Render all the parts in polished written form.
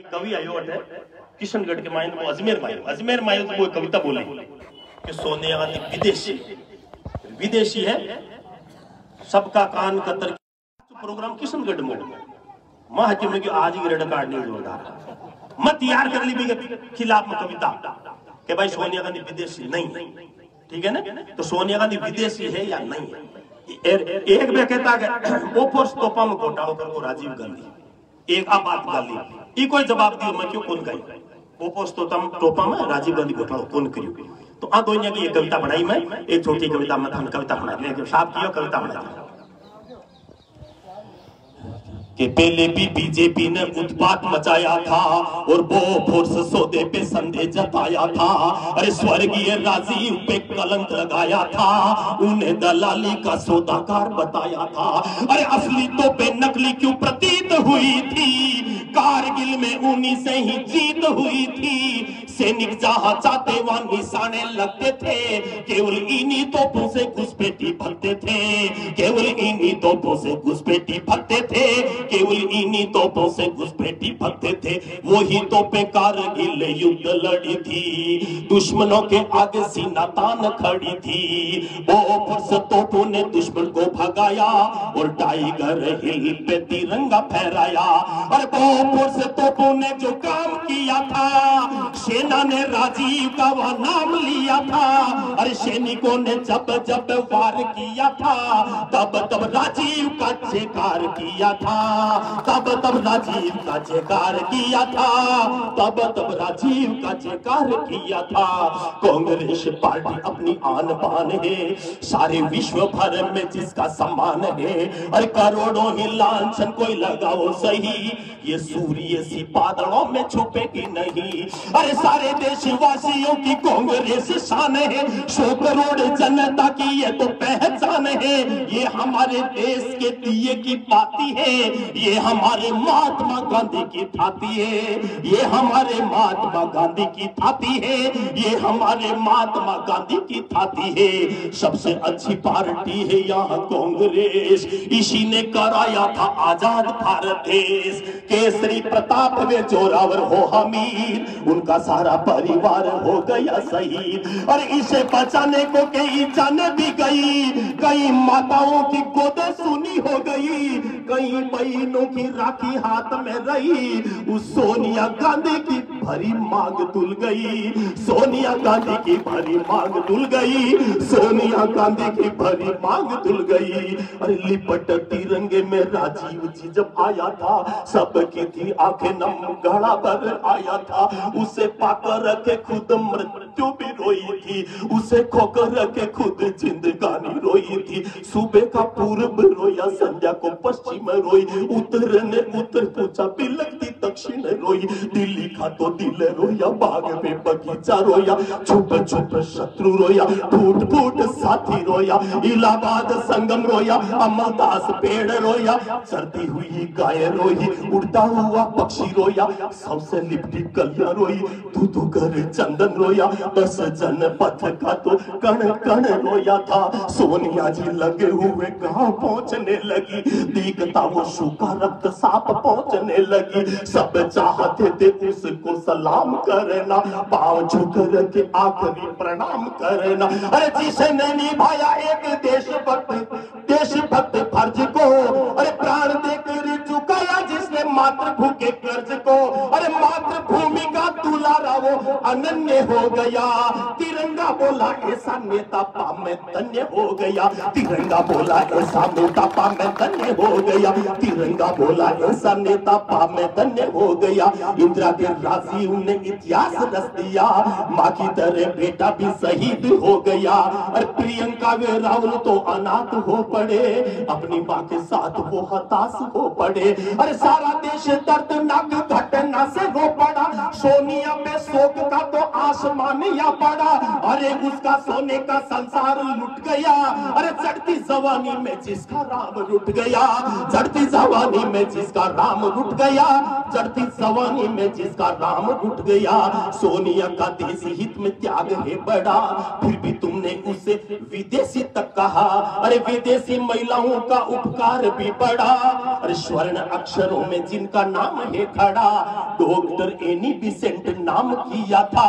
कवि आयो है किशनगढ़ के मायन को अजमेर मायन तो वो कविता बोली कि सोनिया गांधी विदेशी है, सबका कान कतर प्रोग्राम किशनगढ़ में महत्व में आज ही रेड कार्ड नहीं जोरदार मत तैयार कर ली के खिलाफ में कविता कि भाई सोनिया गांधी विदेशी नहीं, ठीक है ना। तो सोनिया गांधी विदेशी है या नहीं है, एक वे कहता है वो फोर्स तोपा में घोटाला कर राजीव गांधी, एक आप बात गाली कोई जवाब दियो मैं क्यों कौन गई वो फोर्स तोपा में राजीव गांधी घोटाला कौन करियो। तो आ दुनिया की एक कविता बनाई मैं, एक छोटी कविता में कविता बना साहब की कविता बनाई कि पहले भी बीजेपी ने उत्पात मचाया था और वो फोर्स सौदे पे संदेह जताया था। अरे स्वर्गीय राजीव पे कलंक लगाया था, उन्हें दलाली का सौदाकार बताया था। अरे असली तो पे नकली क्यों प्रतीत हुई थी, कारगिल में उन्हीं से ही जीत हुई थी। सैनिक जहां चाहते वहां निशाने लगते थे, केवल इन्हीं तोपों से घुसपैठी भरते थे, केवल इन्हीं तोपों से घुसपैठी भरते थे, केवल इन्हीं तोपों से घुसपैठी भरते थे। वही तोपें कारगिल युद्ध लड़ी थी, दुश्मनों के आगे सीना तान खड़ी थी। वो फुर्स तोपों ने दुश्मन को भगाया और टाइगर हिल पे तिरंगा फहराया। और वो फुर्स तोपों ने जो काम किया था, सेना ने राजीव का वह नाम लिया था। अरे सैनिकों ने जब जब वार किया था, तब तब राजीव का जयकार किया था, तब तब राजीव का जयकार किया था, तब तब राजीव का जयकार किया था। कांग्रेस पार्टी अपनी आन बान है, सारे विश्व भर में जिसका सम्मान है। अरे करोड़ों ही लांछन कोई लगाओ सही, ये सूर्य सी बादलों में छुपेगी नहीं। अरे सारे देशवासियों की कांग्रेस शान है, 100 करोड़ जनता की ये तो पहचान है। ये हमारे देश के दिए की बाती है, ये हमारे महात्मा गांधी की थाती है, ये हमारे महात्मा गांधी की थाती है, ये हमारे महात्मा गांधी की थाती है। सबसे अच्छी पार्टी है यहाँ कांग्रेस, इसी ने कराया था आजाद भारत देश। केसरी प्रताप वे जोरावर हो हमीर, उनका सारा परिवार हो गया शहीद। और इसे बचाने को कई जाने भी गई, कई माताओं की गोदे सुनी हो गई, कई बहनों की राखी हाथ में रही। उस सोनिया गांधी की भरी मांग तुल गई, सोनिया गांधी की भरी मांग तुल गई, सोनिया गांधी की भरी मांग तुल गई। अरे लिपट तिरंगे में राजीव जी जब आया था, सबकी थी आंखें नम, घड़ा भर आया था। उसे पाकर रखे खुद मृत्यु भी रोई थी, उसे खोकर रखे खुद जिंदगानी रोई थी। सुबह का पूर्व रोया, संध्या को पश्चिम रोई, उत्तर ने उत्तर पूछा, बिलकती दक्षिण रोई। दिल्ली का तो दिल रोया, बाग में बगीचा रोया, छुप छुप शत्रु रोया, फूट फूट साथी रोया। इलाहाबाद संगम रोया, अमरदास पेड़ रोया, चरती हुई गाय रोई, उड़ता हुआ पक्षी रोया, सबसे लिपटी कलियां रोई, तू कर चंदन रोया। 10 जनपथ का तो कण कण रोया था। सोनिया जी लगे हुए गांव पहुंचने लगी, दिखता वो सूखा रक्त साफ पहुंचने लगी। सब चाहते थे उसको सलाम करना, पांव झुक के आखिरी प्रणाम करना। अरे जिसने निभाया एक देशभक्त फर्ज को, अरे प्राण देकर चुकाया जिसने मातृभूमि के कर्ज को। अरे मातृभूमि का दुलारा वो अनन्य हो गया, तिरंगा बोला ऐसा नेता पा में धन्य हो गया, तिरंगा बोला ऐसा नेता पा में धन्य हो गया, तिरंगा बोला ऐसा नेता पा में धन्य हो गया। इंदिरा के राजीव ने इतिहास रच दिया, माँ की तरह बेटा भी शहीद हो गया। और प्रियंका वे राहुल तो अनाथ हो पड़े, अपनी माँ के साथ वो हताश हो पड़े। अरे सारा देश दर्दनाक घटना से रो पड़ा, सोनिया पे शोक का तो आसमान या पड़ा, अरे उसका सोने का संसार लुट गया। अरे चढ़ती जवानी में जिसका राम लुट गया, चढ़ती जवानी में जिसका राम लुट गया, चढ़ती जवानी में जिसका राम लुट गया। सोनिया का देश हित में त्याग है बड़ा, फिर भी तुमने उसे विदेशी तक कहा। अरे विदेशी महिलाओं का उपकार भी बड़ा, अरे स्वर्ण अक्षरों में जिनका नाम है खड़ा। डॉक्टर एनी बिसेंट नाम किया था,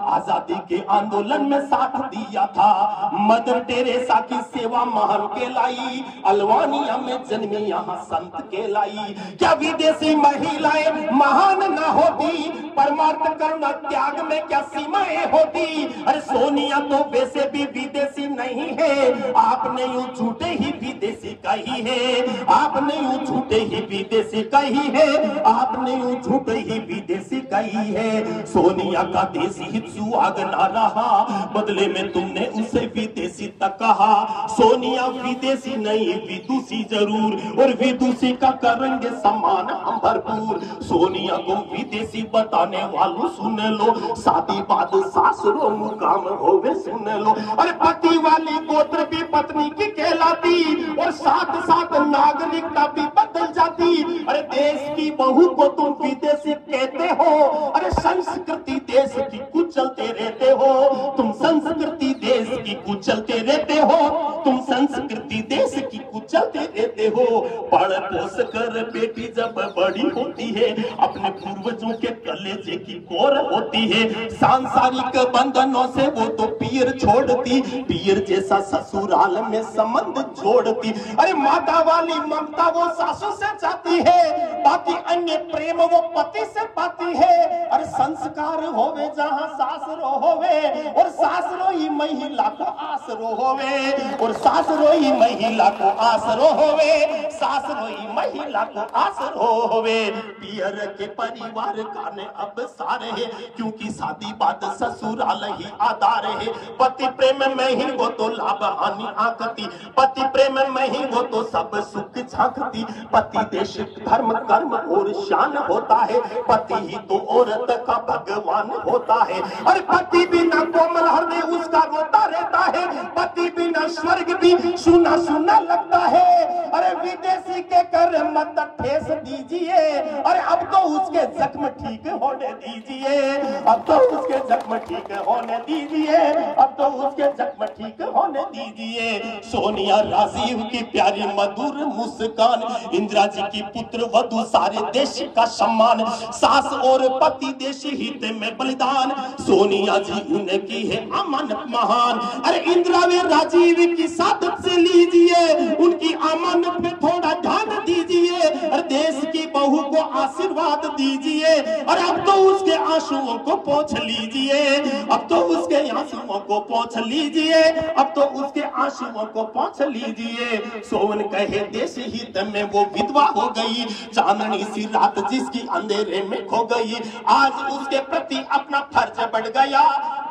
आजादी के आंदोलन में साथ दिया था। मदर टेरेसा की सेवा महान कहलाई, अल्बानिया में जन्मी यहाँ संत कहलाई। क्या विदेशी महिलाएं महान न होती, परमार्थ करुणा त्याग में क्या सीमाएं होती। अरे सोनिया तो वैसे भी विदेशी नहीं है, आपने यूं झूठे ही विदेशी कही है, आपने यूं झूठे ही विदेशी कही है, आपने यूं झूठे ही विदेशी कही है। सोनिया का देश हित सुहाग ना रहा, बदले में तुमने उसे विदेशी तक कहा। सोनिया विदेशी नहीं विदुषी जरूर, और विदुषी का करेंगे सम्मान हम भरपूर। सोनिया को विदेशी बताने वालों सुन लो, शादी बाद सासुरों मुकाम होवे सुन लो। अरे पति वाली गोत्र भी पत्नी की कहलाती, और साथ साथ नागरिकता भी बदल जाती। अरे देश की बहू को तुम विदेशी कहते हो, अरे संस्कृति देश की कुचलते रहते हो, तुम संस्कृति देश की कुचलते रहते हो, तुम संस्कृति देश की कुचलते रहते हो। पढ़ पोस कर बेटी जब बड़ी होती है, अपने पूर्वजों के कलेजे की कोर होती है। सांसारिक बंधनों से वो तो पीर छोड़ती, पीर जैसा ससुराल में संबंध जोड़ती। अरे माता वाली ममता वो सासू से चाहती है, बाकी अन्य प्रेम वो पति से पाती है। अरे संस्कार होवे जहाँ सासरो होवे, और सासरो ही महिला को आसरो होवे, और सासरो ही महिला को आसरो होवे, सासरो ही महिला को आसरो होवे। पियर के परिवार का ने अब सारे है, क्योंकि शादी बाद ससुराल ही आधार है। पति प्रेम में ही वो तो लाभ हानि आंकती, पति प्रेम में ही वो तो सब सुख झांकती। पति देश धर्म कर्म और शान होता है, पति ही तो औरत का भगवान होता है। अरे पति बिना कोमल हृदय उसका रोता रहता है, पति बिना स्वर्ग भी सुना सुना लगता है। अरे विदेशी के कर मत ठेस दीजिए, अरे अब तो उसके जख्म ठीक होने दीजिए, अब तो उसके जख्म ठीक होने दीजिए, अब तो उसके जख्म ठीक होने दीजिए। सोनिया राजीव की प्यारी मधुर मुस्कान, इंदिरा जी की पुत्र वधु सारे देश का सम्मान, सास और पति देश हित में बलिदान। सोनिया जी उनकी है अमानत महान, अरे इंदिरा वे राजीव की सादत से लीजिए, उनकी अमानत पे थोड़ा ध्यान दीजिए। अरे देश की बहू को आशीर्वाद दीजिए, और अब तो उसके आंसुओं को पोंछ लीजिए, अब तो उसके आंसुओं को पोंछ लीजिए, अब तो उसके आंसुओं को पोंछ लीजिए। सोवन कहे देश हित में वो विधवा हो गई, चांदनी सी रात जिसकी अंधेरे में खो गई। आज उसके प्रति अपना फर्ज बढ़ गया,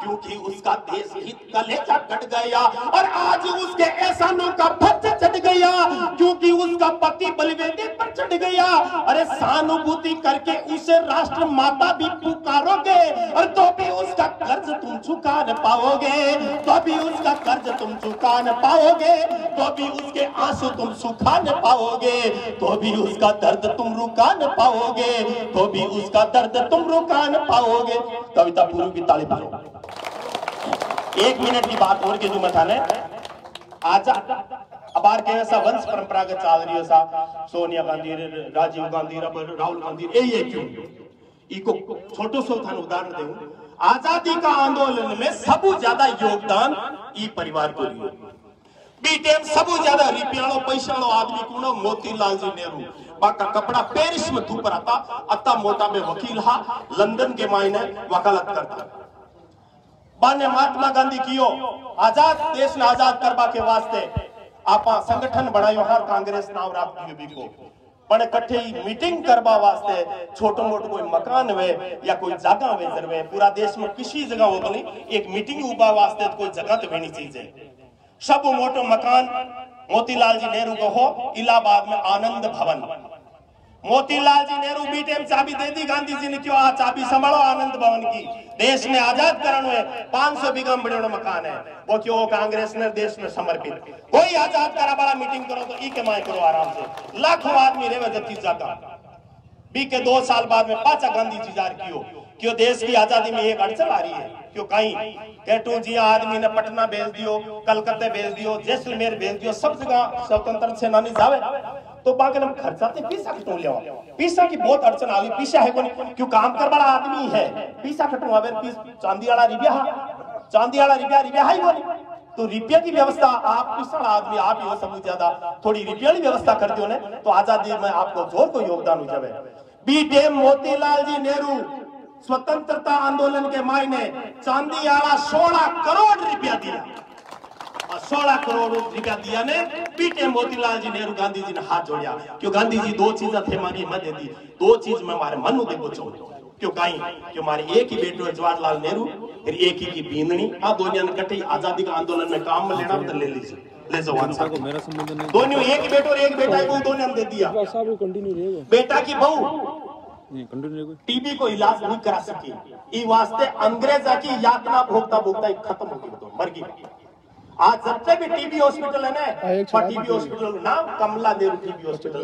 क्योंकि उसका देश हित कलेजा कट गया। और आज उसके एहसानों का फर्ज चढ़ गया, क्योंकि उसका पति बलिवेदी पर चढ़ गया। अरे सहानुभूति करके उसे राष्ट्र माता भी पुकारोगे, और तो भी उसका कर्ज तुम चुका न पाओगे, तो भी उसका कर्ज तुम चुका न पाओगे, तो भी उसके आंसू तुम सुखा न पाओगे, तो भी उसका दर्द तुम रुका न पाओगे, तो भी उसका दर्द तुम रुका न पाओगे। कविता पूरी की ताली बजाओ। 1 मिनट की बात और के जो मथाने आजा अबार के ऐसा वंश परंपरागत चाल रही है सा सोनिया गांधी, राजीव गांधी, राहुल गांधी, ये क्यों इको छोटो सो थान उदाहरण देऊं। आजादी का आंदोलन में सबू ज्यादा योगदान ई परिवार को दियो। बीटेम सबू ज्यादा रिपियालो पैसालो आदमी कोणो मोतीलाल जी नेहरू। बाका कपड़ा पेरिस में धूप रहता, अत्ता मोटा में वकील हा, लंदन के मायने वकालत करता। बाने महात्मा गांधी कियो आजाद देश ने आजाद करवा के वास्ते आपा संगठन बनायो हर कांग्रेस नाम राख दियो बीको, पण कट्ठे मीटिंग करवा वास्ते छोटो मोटो कोई मकान वे या कोई जगह वे जरवे। पूरा देश में किसी जगह हो तो नहीं, एक मीटिंग उबा वास्ते कोई जगह तो वेनी चाहिए। सब मोटो मकान मोतीलाल जी नेहरू को हो इलाहाबाद में आनंद भवन, मोतीलाल जी नेहरू बी टाइम चाबी दे दी गांधी जी ने, क्यों आ चाबी संभालो आनंद भवन की, देश ने आजाद करनो है, 500 बीघा बड़े मकान है, वो क्यों कांग्रेस ने देश में समर्पित। कोई आजाद करा बड़ा मीटिंग करो तो ई के माए करो आराम से, लाखों आदमी रेवे जति जाता बी के 2 साल बाद में पाचा गांधी जी जार क्यों देश की आजादी में एक अड़चन आ रही है, क्यों कहीं केटू जी आदमी ने पटना भेज दियो, कलकत्ते भेज दियो, जैसलमेर भेज दियो, सब जगह स्वतंत्र सेनानी जावे तो बाकी हम खर्चा ते पीसा कटू ले, पीसा की बहुत अड़चन आ गई, पीसा है कोनी, क्यों काम कर बड़ा आदमी है, पीसा कटू आवे, चांदी वाला रिबिया है कोनी, तो रुपये की व्यवस्था आप पिछड़ा आदमी आप ही हो, सब ज्यादा थोड़ी रुपये की व्यवस्था कर दियो ने तो आजादी में आपको जोर को योगदान हो जावे। बी टाइम मोतीलाल जी नेहरू स्वतंत्रता आंदोलन के मायने चांदी वाला 16 करोड़ रुपया दिया, 16 करोड़ रुपया दिया ने बी टाइम मोतीलाल जी नेहरू गांधी जी ने हाथ जोड़िया, क्यों गांधी जी 2 चीजें थे मांगी मैं दे दी, 2 चीज में हमारे मन को देखो छोड़, क्यों कहीं क्यों हमारे एक ही बेटो है जवाहरलाल नेहरू, फिर एक ही की बींदनी, आ दोनों ने कटे आजादी का आंदोलन में काम में लेना तो ले लीजिए, ले जाओ आंसर को, मेरा संबंध नहीं, दोनों एक ही बेटो और एक बेटा है, दोनों ने दे दिया, बेटा की बहू टीबी को इलाज नहीं करा सकी, ई वास्ते अंग्रेजा की यातना भोगता भोगता खत्म हो गई, तो मर गई। आज सबसे भी टीबी हॉस्पिटल है ना, टीबी हॉस्पिटल नाम कमला नेहरू टीबी हॉस्पिटल,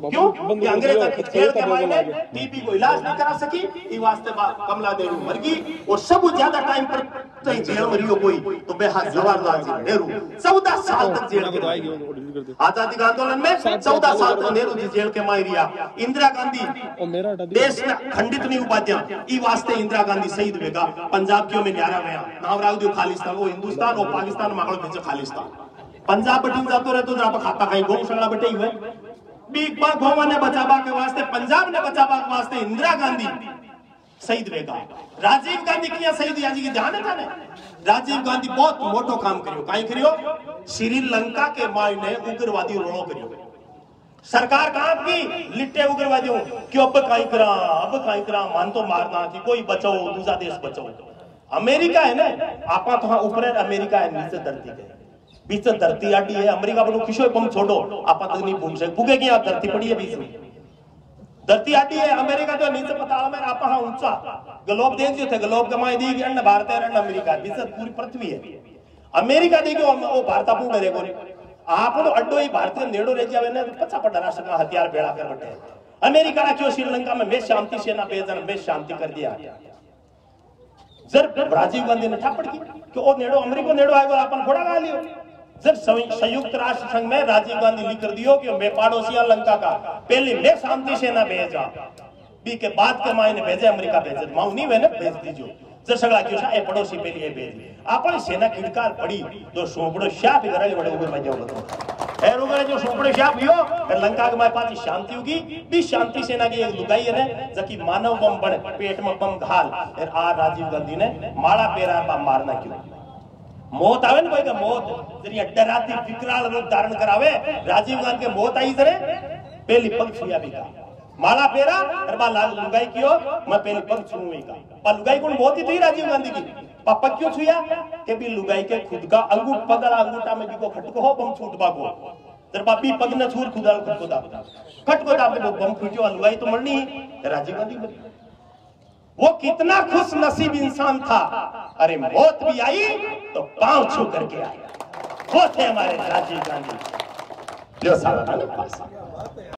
क्यों कि अंग्रेजा की जेल के मायने टीबी को इलाज नहीं करा सकी, ई वास्ते कमला नेहरू मर गई, और सब ज्यादा टाइम पर तो जेल में रहियो कोई तो बेहद जवाहरलाल जी नेहरू 14 साल तक जेल में, आजादी का आंदोलन में 14 साल तक नेहरू जी जेल के माय रिया। इंदिरा गांधी देश में खंडित नहीं उपाध्या, ई वास्ते इंदिरा गांधी शहीद वेगा, पंजाब क्यों में न्यारा गया, नाम राव दियो खालिस्तान, वो हिंदुस्तान और पाकिस्तान मागलो भेजो खालिस्तान, पंजाब बटीन जातो रहतो जरा खाता कहीं गोम सगड़ा बटे हुए, बीक बा गोवा ने बचाबा के वास्ते, पंजाब ने बचाबा के वास्ते इंदिरा गांधी शहीद वेगा। राजीव गांधी किया शहीद याजी की ध्यान है, राजीव गांधी बहुत मोटो काम करियो, काई करियो, श्रीलंका के मायने उग्रवादी रोड़ो करियो, सरकार कहां की लिट्टे उग्रवादियों क्यों अब काई करा मान तो मारना कि कोई बचाओ दूसरा देश बचाओ, अमेरिका है ना आपा तो ऊपर अमेरिका है, नीचे धरती के बीच धरती आटी है, अमेरिका बनो किशोर बम छोड़ो आपा तक नहीं भूल सकते, भूगे की आप धरती पड़ी है, बीच में धरती आटी है, अमेरिका जो नीचे पता में आपा हाँ ऊंचा ग्लोब देख जो थे, ग्लोब कमाई दी कि अन्य भारत है अन्य अमेरिका, बीच पूरी पृथ्वी है, अमेरिका देखो वो भारत पूर्ण डरेगो आप अड्डो ही भारतीय नेड़ो रह जावे ने तो 50 डरा सका हथियार बेड़ा कर बैठे, अमेरिका ने क्यों श्रीलंका में मैं शांति सेना भेजन में शांति कर दिया, जब राजीव गांधी ने ठापड़ की कि वो नेड़ो अमेरिका नेड़ो आएगा अपन घोड़ा गा लियो, जब संयुक्त राष्ट्र संघ में राजीव गांधी लिख कर दियो कि मैं पड़ोसिया लंका का पहले मैं शांति सेना भेजा, बी के बाद के मायने भेजे अमेरिका भेजे, माऊ नहीं वे ने भेज दीजियो, जब सगला क्यों ए पड़ोसी पहले भेज अपन सेना किड़कार पड़ी तो सोपड़ो शाप इधर बड़े ऊपर में जाओ एर उगरे जो सोपड़ो शाप हियो लंका के माय पाती शांति होगी, बी शांति सेना की एक लुगाई है ने जकी मानव बम बन पेट में बम घाल, और आ राजीव गांधी ने माड़ा पेरा पा मारना क्यों, मौत आवे ना कोई का मौत जरिया डराती विकराल रूप धारण करावे, राजीव गांधी के मौत आई जरे पहली पग छुया भी का माला पेरा और बा लुगाई कियो मैं पहली पग छुई का, पर लुगाई कौन मौत ही थी राजीव गांधी की, पापा क्यों छुया के भी लुगाई के खुद का अंगूठ पगला अंगूठा में को खटको हो बम छूट बाको, जब बापी पग न छूर खुदा खटको दाब के बम फूटियो, लुगाई तो मरनी राजीव गांधी मरी, वो कितना खुश नसीब इंसान था, अरे मौत भी आई तो पांव छू करके आया, वो थे हमारे राजीव गांधी जो सारा